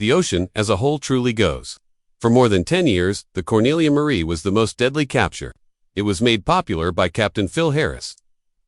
the ocean as a whole truly goes. For more than 10 years, the Cornelia Marie was the most deadly capture. It was made popular by Captain Phil Harris.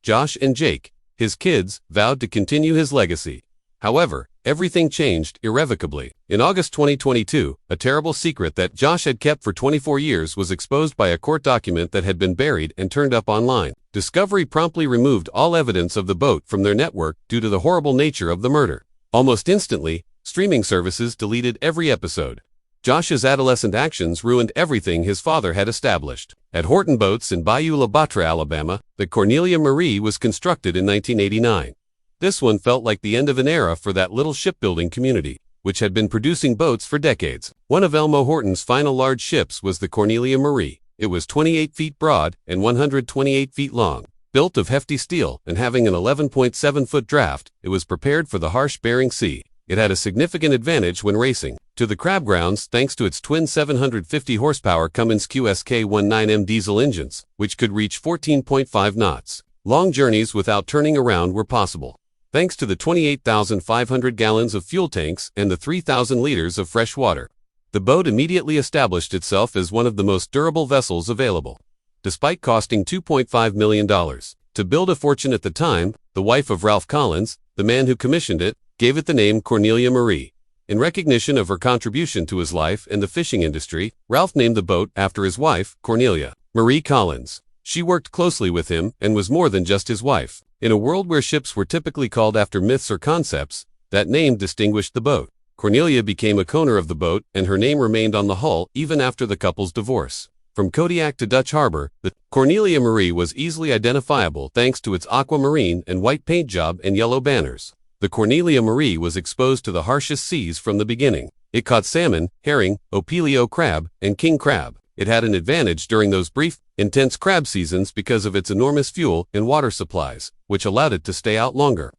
Josh and Jake, his kids, vowed to continue his legacy. However, everything changed irrevocably. In August 2022, a terrible secret that Josh had kept for 24 years was exposed by a court document that had been buried and turned up online. Discovery promptly removed all evidence of the boat from their network due to the horrible nature of the murder. Almost instantly, streaming services deleted every episode. Josh's adolescent actions ruined everything his father had established. At Horton Boats in Bayou La Batre, Alabama, the Cornelia Marie was constructed in 1989. This one felt like the end of an era for that little shipbuilding community, which had been producing boats for decades. One of Elmo Horton's final large ships was the Cornelia Marie. It was 28 feet broad and 128 feet long. Built of hefty steel and having an 11.7-foot draft, it was prepared for the harsh Bering Sea. It had a significant advantage when racing to the crab grounds thanks to its twin 750 horsepower Cummins QSK-19M diesel engines, which could reach 14.5 knots. Long journeys without turning around were possible, thanks to the 28,500 gallons of fuel tanks and the 3,000 liters of fresh water. The boat immediately established itself as one of the most durable vessels available. Despite costing $2.5 million to build a fortune at the time, the wife of Ralph Collins, the man who commissioned it, gave it the name Cornelia Marie. In recognition of her contribution to his life and the fishing industry, Ralph named the boat after his wife, Cornelia Marie Collins. She worked closely with him and was more than just his wife. In a world where ships were typically called after myths or concepts, that name distinguished the boat. Cornelia became a owner of the boat, and her name remained on the hull even after the couple's divorce. From Kodiak to Dutch Harbor, the Cornelia Marie was easily identifiable thanks to its aquamarine and white paint job and yellow banners. The Cornelia Marie was exposed to the harshest seas from the beginning. It caught salmon, herring, opilio crab, and king crab. It had an advantage during those brief, intense crab seasons because of its enormous fuel and water supplies, which allowed it to stay out longer.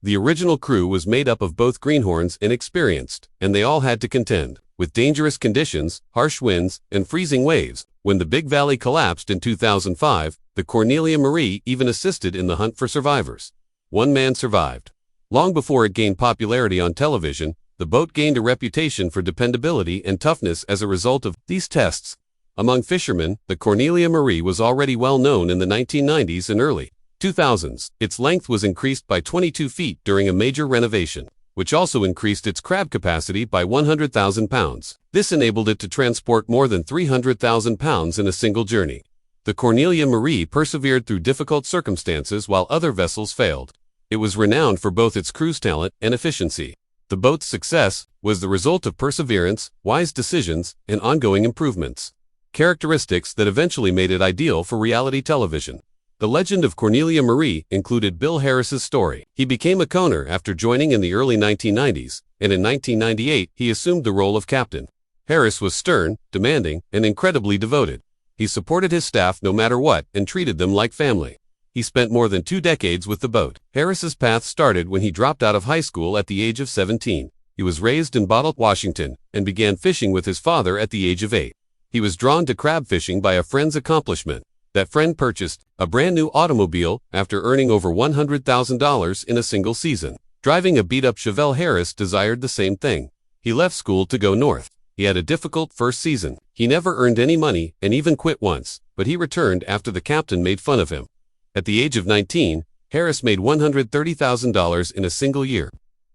The original crew was made up of both greenhorns and experienced, and they all had to contend with dangerous conditions, harsh winds, and freezing waves. When the Big Valley collapsed in 2005, the Cornelia Marie even assisted in the hunt for survivors. One man survived. Long before it gained popularity on television, the boat gained a reputation for dependability and toughness as a result of these tests. Among fishermen, the Cornelia Marie was already well known in the 1990s and early 2000s. Its length was increased by 22 feet during a major renovation, which also increased its crab capacity by 100,000 pounds. This enabled it to transport more than 300,000 pounds in a single journey. The Cornelia Marie persevered through difficult circumstances while other vessels failed. It was renowned for both its crew's talent and efficiency. The boat's success was the result of perseverance, wise decisions, and ongoing improvements. Characteristics that eventually made it ideal for reality television. The legend of Cornelia Marie included Bill Harris's story. He became a owner after joining in the early 1990s, and in 1998 he assumed the role of captain. Harris was stern, demanding, and incredibly devoted. He supported his staff no matter what and treated them like family. He spent more than 2 decades with the boat. Harris's path started when he dropped out of high school at the age of 17. He was raised in Bottle, Washington, and began fishing with his father at the age of 8. He was drawn to crab fishing by a friend's accomplishment. That friend purchased a brand new automobile after earning over $100,000 in a single season. Driving a beat-up Chevelle, Harris desired the same thing. He left school to go north. He had a difficult first season. He never earned any money and even quit once, but he returned after the captain made fun of him. At the age of 19, Harris made $130,000 in a single year.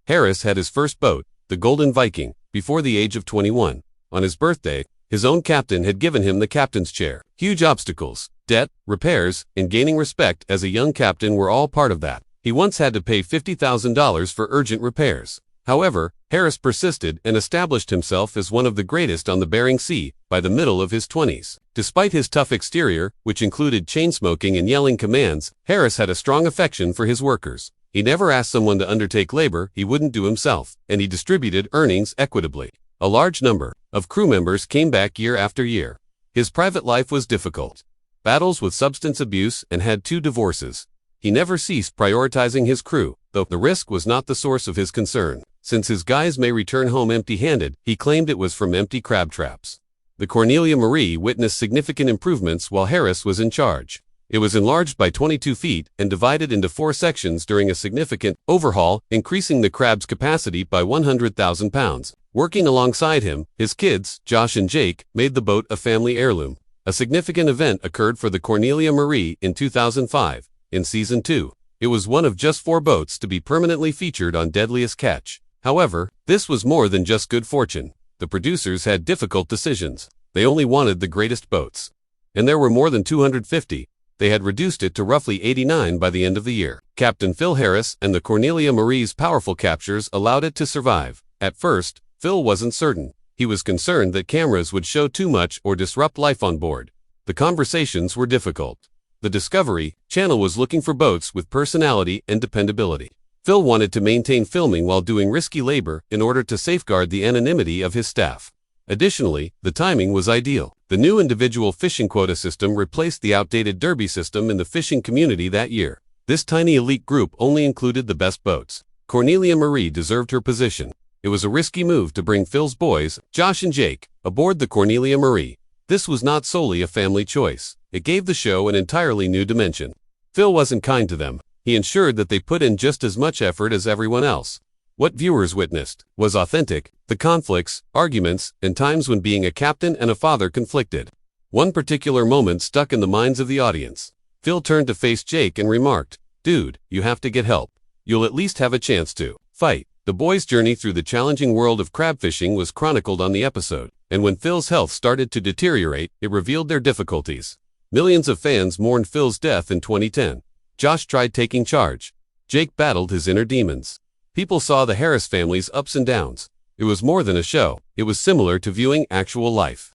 Harris had his first boat, the Golden Viking, before the age of 21. On his birthday, his own captain had given him the captain's chair. Huge obstacles, debt, repairs, and gaining respect as a young captain were all part of that. He once had to pay $50,000 for urgent repairs. However, Harris persisted and established himself as one of the greatest on the Bering Sea by the middle of his 20s. Despite his tough exterior, which included chain-smoking and yelling commands, Harris had a strong affection for his workers. He never asked someone to undertake labor he wouldn't do himself, and he distributed earnings equitably. A large number of crew members came back year after year. His private life was difficult. Battles with substance abuse and had 2 divorces. He never ceased prioritizing his crew, though the risk was not the source of his concern. Since his guys may return home empty-handed, he claimed it was from empty crab traps. The Cornelia Marie witnessed significant improvements while Harris was in charge. It was enlarged by 22 feet and divided into 4 sections during a significant overhaul, increasing the crab's capacity by 100,000 pounds. Working alongside him, his kids, Josh and Jake, made the boat a family heirloom. A significant event occurred for the Cornelia Marie in 2005, in Season 2. It was one of just 4 boats to be permanently featured on Deadliest Catch. However, this was more than just good fortune. The producers had difficult decisions. They only wanted the greatest boats. And there were more than 250. They had reduced it to roughly 89 by the end of the year. Captain Phil Harris and the Cornelia Marie's powerful captures allowed it to survive. At first, Phil wasn't certain. He was concerned that cameras would show too much or disrupt life on board. The conversations were difficult. The Discovery Channel was looking for boats with personality and dependability. Phil wanted to maintain filming while doing risky labor in order to safeguard the anonymity of his staff. Additionally, the timing was ideal. The new individual fishing quota system replaced the outdated derby system in the fishing community that year. This tiny elite group only included the best boats. Cornelia Marie deserved her position. It was a risky move to bring Phil's boys, Josh and Jake, aboard the Cornelia Marie. This was not solely a family choice. It gave the show an entirely new dimension. Phil wasn't kind to them. He ensured that they put in just as much effort as everyone else. What viewers witnessed was authentic, the conflicts, arguments, and times when being a captain and a father conflicted. One particular moment stuck in the minds of the audience. Phil turned to face Jake and remarked, "Dude, you have to get help. You'll at least have a chance to fight." The boys' journey through the challenging world of crab fishing was chronicled on the episode, and when Phil's health started to deteriorate, it revealed their difficulties. Millions of fans mourned Phil's death in 2010. Josh tried taking charge. Jake battled his inner demons. People saw the Harris family's ups and downs. It was more than a show. It was similar to viewing actual life.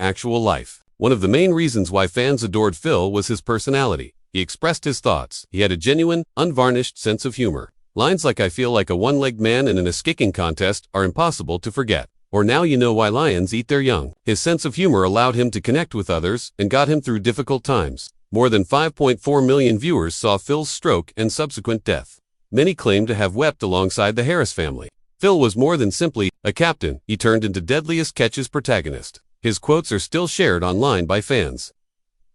One of the main reasons why fans adored Phil was his personality. He expressed his thoughts. He had a genuine, unvarnished sense of humor. Lines like "I feel like a one-legged man in an escaking contest" are impossible to forget. Or "Now you know why lions eat their young." His sense of humor allowed him to connect with others and got him through difficult times. More than 5.4 million viewers saw Phil's stroke and subsequent death. Many claim to have wept alongside the Harris family. Phil was more than simply a captain. He turned into Deadliest Catch's protagonist. His quotes are still shared online by fans.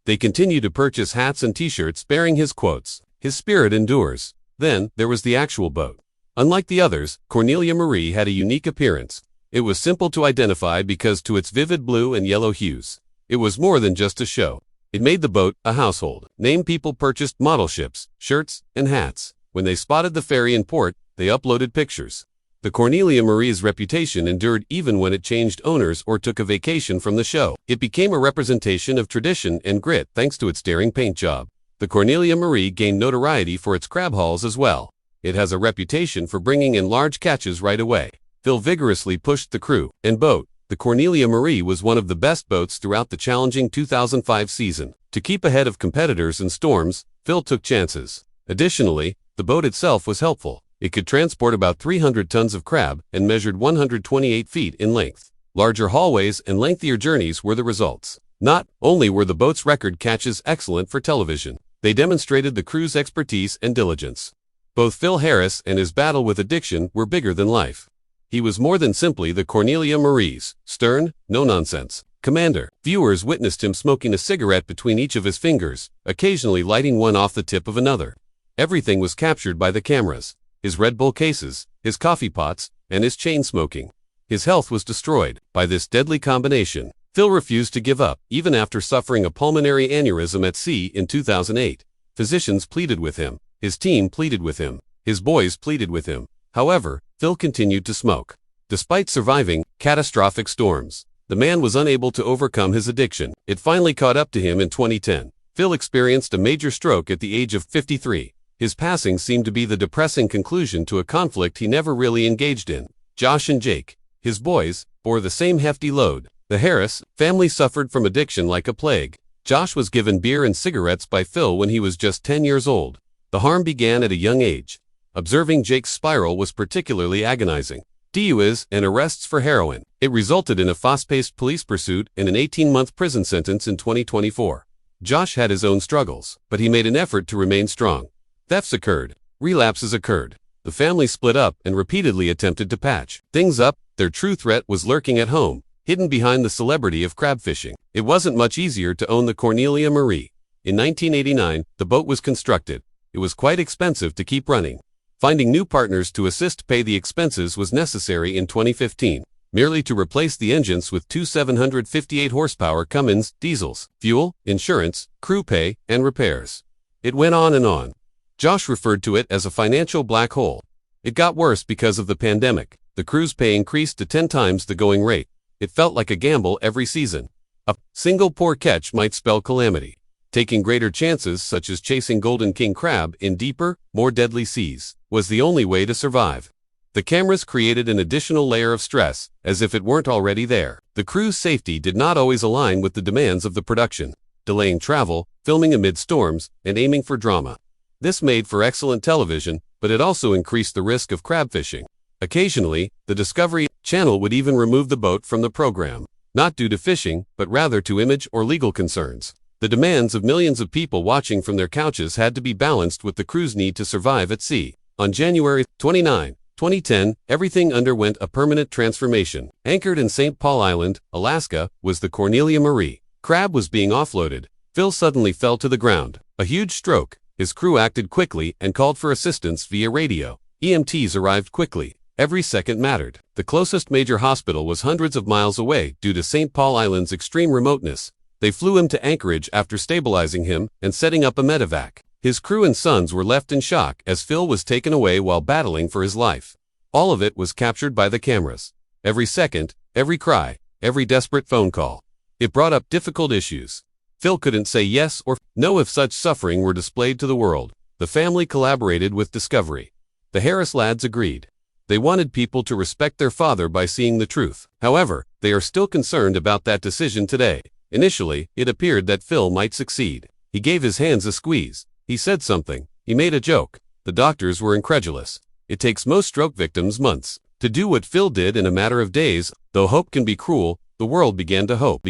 They continue to purchase hats and t-shirts bearing his quotes. His spirit endures. Then, there was the actual boat. Unlike the others, Cornelia Marie had a unique appearance. It was simple to identify because to its vivid blue and yellow hues. It was more than just a show. It made the boat a household. Named people purchased model ships, shirts, and hats. When they spotted the ferry in port, they uploaded pictures. The Cornelia Marie's reputation endured even when it changed owners or took a vacation from the show. It became a representation of tradition and grit thanks to its daring paint job. The Cornelia Marie gained notoriety for its crab hauls as well. It has a reputation for bringing in large catches right away. Phil vigorously pushed the crew and boat. The Cornelia Marie was one of the best boats throughout the challenging 2005 season. To keep ahead of competitors and storms, Phil took chances. Additionally, the boat itself was helpful. It could transport about 300 tons of crab and measured 128 feet in length. Larger hallways and lengthier journeys were the results. Not only were the boat's record catches excellent for television, they demonstrated the crew's expertise and diligence. Both Phil Harris and his battle with addiction were bigger than life. He was more than simply the Cornelia Marie's stern, no-nonsense commander. Viewers witnessed him smoking a cigarette between each of his fingers, occasionally lighting one off the tip of another. Everything was captured by the cameras. His Red Bull cases, his coffee pots, and his chain smoking. His health was destroyed by this deadly combination. Phil refused to give up, even after suffering a pulmonary aneurysm at sea in 2008. Physicians pleaded with him. His team pleaded with him. His boys pleaded with him. However, Phil continued to smoke. Despite surviving catastrophic storms, the man was unable to overcome his addiction. It finally caught up to him in 2010. Phil experienced a major stroke at the age of 53. His passing seemed to be the depressing conclusion to a conflict he never really engaged in. Josh and Jake, his boys, bore the same hefty load. The Harris family suffered from addiction like a plague. Josh was given beer and cigarettes by Phil when he was just 10 years old. The harm began at a young age. Observing Jake's spiral was particularly agonizing. DUIs and arrests for heroin. It resulted in a fast-paced police pursuit and an 18-month prison sentence in 2024. Josh had his own struggles, but he made an effort to remain strong. Thefts occurred. Relapses occurred. The family split up and repeatedly attempted to patch things up. Their true threat was lurking at home, hidden behind the celebrity of crab fishing. It wasn't much easier to own the Cornelia Marie. In 1989, the boat was constructed. It was quite expensive to keep running. Finding new partners to assist pay the expenses was necessary in 2015. merely to replace the engines with two 758 horsepower Cummins diesels, fuel, insurance, crew pay, and repairs. It went on and on. Josh referred to it as a financial black hole. It got worse because of the pandemic. The crew's pay increased to 10 times the going rate. It felt like a gamble every season. A single poor catch might spell calamity. Taking greater chances, such as chasing golden king crab in deeper, more deadly seas, was the only way to survive. The cameras created an additional layer of stress, as if it weren't already there. The crew's safety did not always align with the demands of the production, delaying travel, filming amid storms, and aiming for drama. This made for excellent television, but it also increased the risk of crab fishing. Occasionally, the Discovery Channel would even remove the boat from the program, not due to fishing, but rather to image or legal concerns. The demands of millions of people watching from their couches had to be balanced with the crew's need to survive at sea. On January 29, 2010, everything underwent a permanent transformation. Anchored in St. Paul Island, Alaska, was the Cornelia Marie. Crab was being offloaded. Phil suddenly fell to the ground. A huge stroke. His crew acted quickly and called for assistance via radio. EMTs arrived quickly. Every second mattered. The closest major hospital was hundreds of miles away due to St. Paul Island's extreme remoteness. They flew him to Anchorage after stabilizing him and setting up a medevac. His crew and sons were left in shock as Phil was taken away while battling for his life. All of it was captured by the cameras. Every second, every cry, every desperate phone call. It brought up difficult issues. Phil couldn't say yes or no if such suffering were displayed to the world. The family collaborated with Discovery. The Harris lads agreed. They wanted people to respect their father by seeing the truth. However, they are still concerned about that decision today. Initially, it appeared that Phil might succeed. He gave his hands a squeeze. He said something. He made a joke. The doctors were incredulous. It takes most stroke victims months to do what Phil did in a matter of days. Though hope can be cruel, the world began to hope.